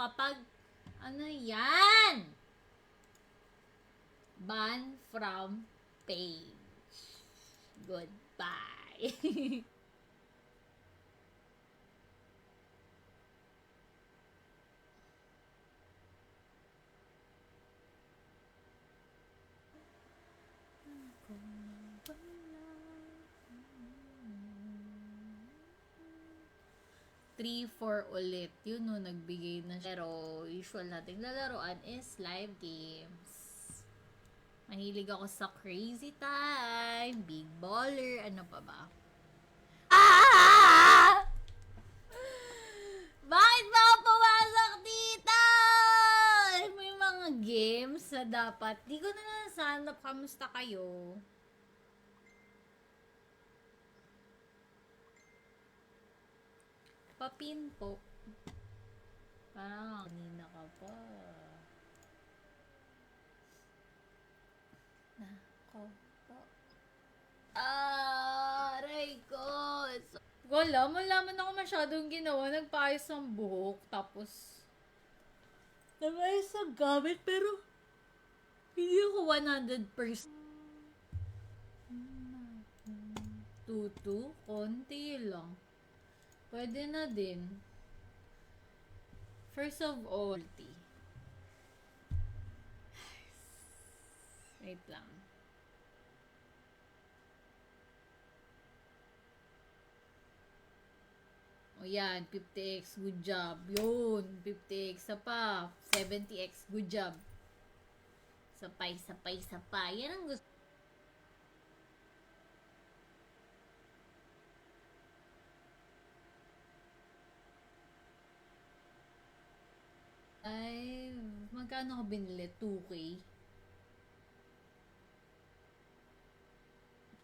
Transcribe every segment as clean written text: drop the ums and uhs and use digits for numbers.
kapag, ano yan? Ban from page. Goodbye. 3-4 ulit. Yun no, nagbigay na siya. Pero usual nating lalaroan is live games. Mahilig ako sa Crazy Time, Big Baller, ano pa ba? Ah! Bakit ba ako pumasok dito? May mga games na dapat. Di ko na nasanap. Kamusta kayo? Papin po. Parang kanina ka pa. Nako po. Aray ko. Wala man ako masyadong ginawa. Nagpaayos ng buhok. Tapos, nagpaayos ng gamit. Pero, hindi ako 100%. Tutu, konti lang. Pwede na din. First of all, wait lang. O yan, 50x, good job. Yun, 50x, pa. 70x, good job. Sapay. Yan ang gusto. Ay, magkano ko binili? 2K?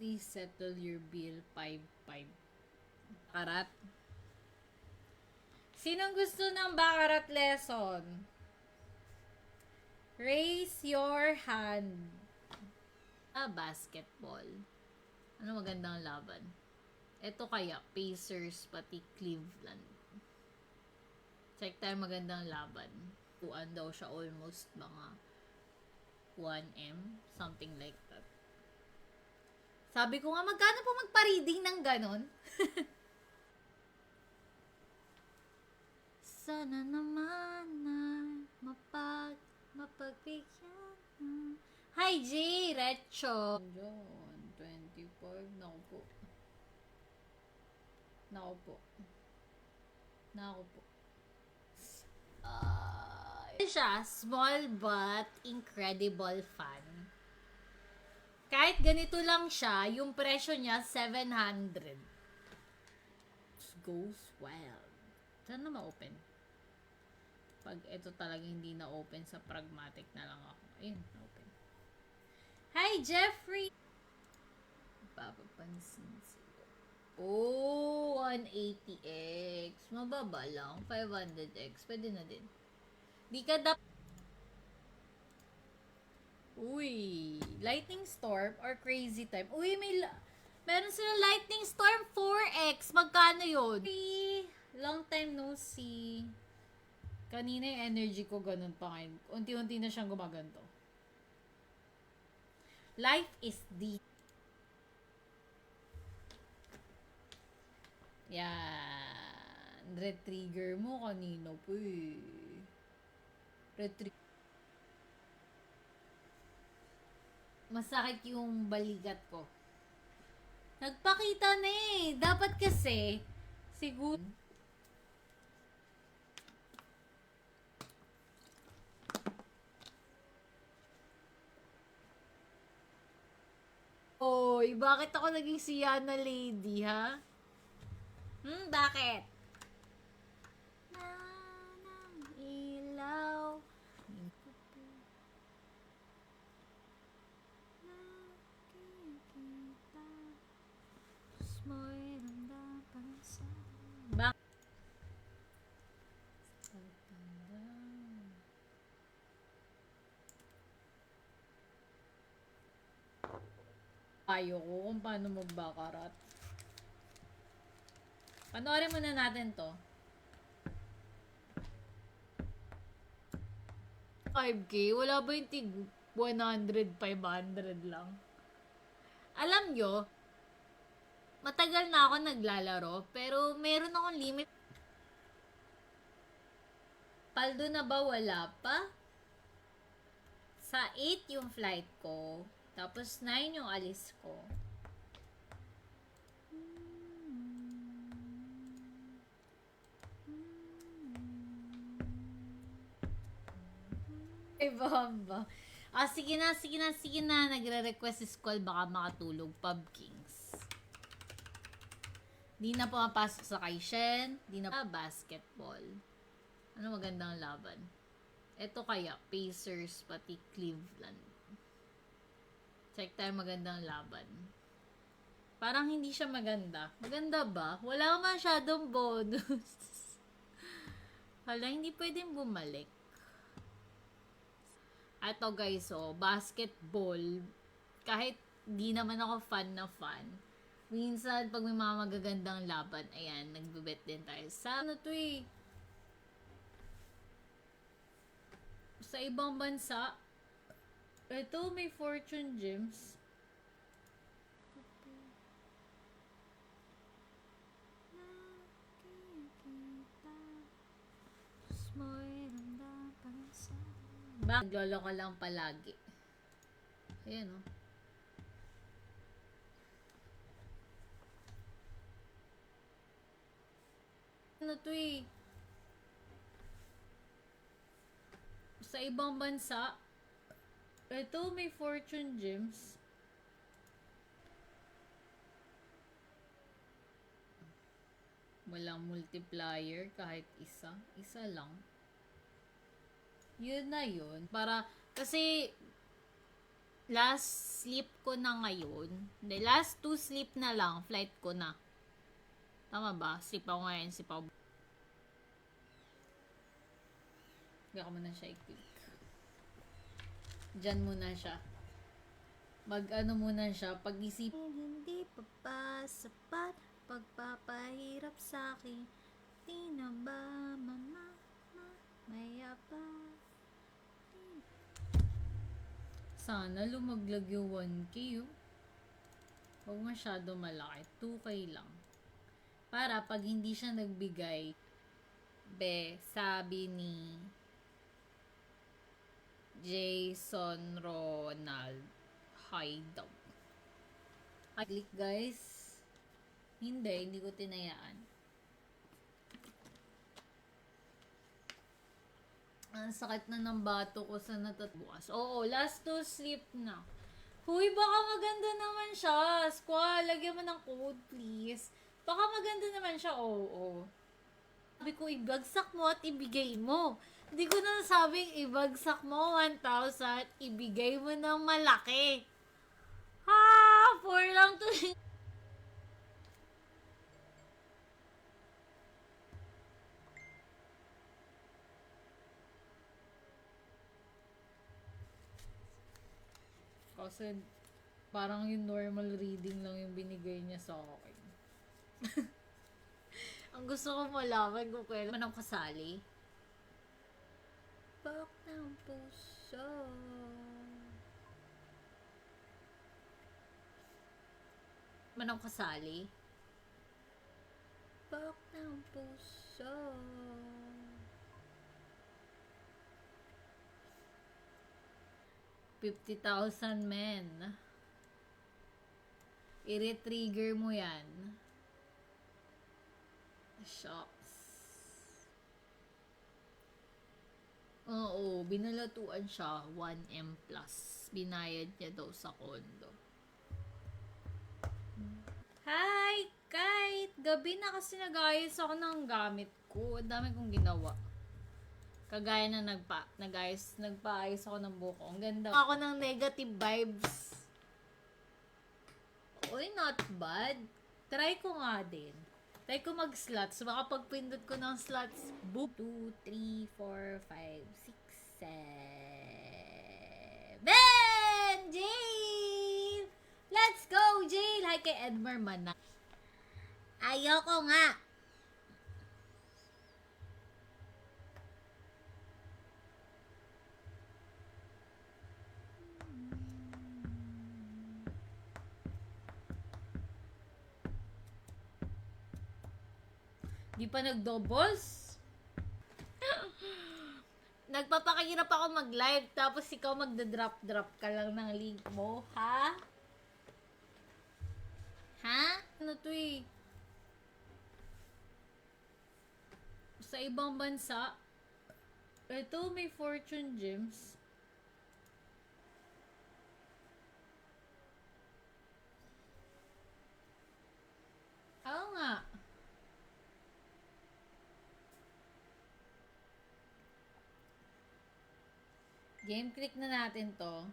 Please settle your bill. 5.5. Karat. Sinong gusto ng Baccarat lesson? Raise your hand. Basketball. Ano magandang laban? Ito kaya, Pacers pati Cleveland. Check tayo magandang laban. Tuan daw siya almost mga 1M. Something like that. Sabi ko nga, magkano po magpa-reading ng ganon? Sana naman na mapagbigyan. Hi, J! Recho! John, 25. Naku po. Siya, small but incredible fun. Kahit ganito lang siya, yung presyo niya, 700. Goes wild. Sana ma-open. Pag ito talaga hindi na-open sa pragmatic na lang ako. Ayun, na-open. Hi, Jeffrey! Papapansin sila. Oh, 180x. Mababa lang. 500x. Pwede na din. Di ka Uy, Lightning Storm or Crazy Time. Uy, meron sila Lightning Storm 4X. Magkano yun? Long time no see. Kanina yung energy ko ganun pa ngayon. Unti-unti na siyang gumaganto. Life is deep. Yan. Retrigger mo kanino po eh. Masakit yung balikat ko. Nagpakita na eh. Dapat kasi, siguro, Oy, bakit ako naging Siana lady, ha? Bakit? Nanang ilaw. Nakikita. Mo'y ramdaman sa payo ko kung paano magbakarat. Panoorin muna natin to. 5K? Wala ba yung tig 100, 500 lang? Alam nyo, matagal na ako naglalaro, pero meron akong limit. Paldo na ba? Wala pa. Sa 8 yung flight ko, tapos 9 yung alis ko. Ay, bamba. Sige na. Nagre-request si Skull, baka makatulog. Pub Kings. Di na pumapasok sa Kaishen. Di na basketball. Ano magandang laban? Ito kaya, Pacers, pati Cleveland. Check tayo magandang laban. Parang hindi siya maganda. Maganda ba? Wala masyadong bonus. Hala, hindi pwedeng bumalik. Ito guys, basketball. Kahit di naman ako fan na fan. Minsan, pag may mga magagandang laban, ayan, nagbibet din tayo sa ano to eh. Sa ibang bansa, ito may fortune gems. Nagloloko lang palagi. Ayan o. Ano to eh? Sa ibang bansa, ito may fortune gems. Walang multiplier kahit isa. Isa lang. Yun na yun. Para, kasi, last sleep ko na ngayon. Hindi, last 2 sleep na lang, flight ko na. Tama ba? Sipaw ngayon, sipaw. Hindi ko muna siya i-click. Diyan muna siya. Mag-ano muna siya. Pag-isip, hindi pa ba sapat pagpapahirap sa'kin? Di na ba maya pa? Sana lumaglag yung 1K Huwag masyado malaki. 2K lang. Para pag hindi siya nagbigay, sabi ni Jason Ronald, hi daw. Click guys. Hindi ko tinayaan. Ang sakit na ng bato ko sa natatbukas. Oo, last 2 sleep na. Huy, baka maganda naman siya. Squall, lagyan mo ng code, please. Baka maganda naman siya. Oo. Sabi ko, ibagsak mo at ibigay mo. Hindi ko na nasabing ibagsak mo 1,000, ibigay mo ng malaki. 4 lang to. Kasi parang yung normal reading lang yung binigay niya sa akin. Ang gusto ko malaman kung kailan man ako kasali. Bak ng puso. Man ako kasali. Bak ng puso. $50,000 men. I-retrigger mo yan. Shocks. Oo, binalatuan siya 1M plus. Binayad niya daw sa condo. Hi! Kahit gabi na kasi nag-ayos ako ng gamit ko. Ang dami kong ginawa. Kagaya na nagpaayos ako ng buko. Ang ganda. Ako ng negative vibes. Uy, not bad. Try ko nga din. Try ko mag-slots. Baka pagpindot ko ng slots, boop. 2, 3, 4, 5, 6, 7. Jail! Let's go, Jail! Hi kay Edmar Mana. Ayoko nga. Di pa nag-doubles? Nagpapakahirap ako mag-live, tapos ikaw magda-drop-drop ka lang ng link mo, ha? Ha? Ano to eh? Sa ibang bansa, ito may fortune gems. Oo nga. Game click na natin to.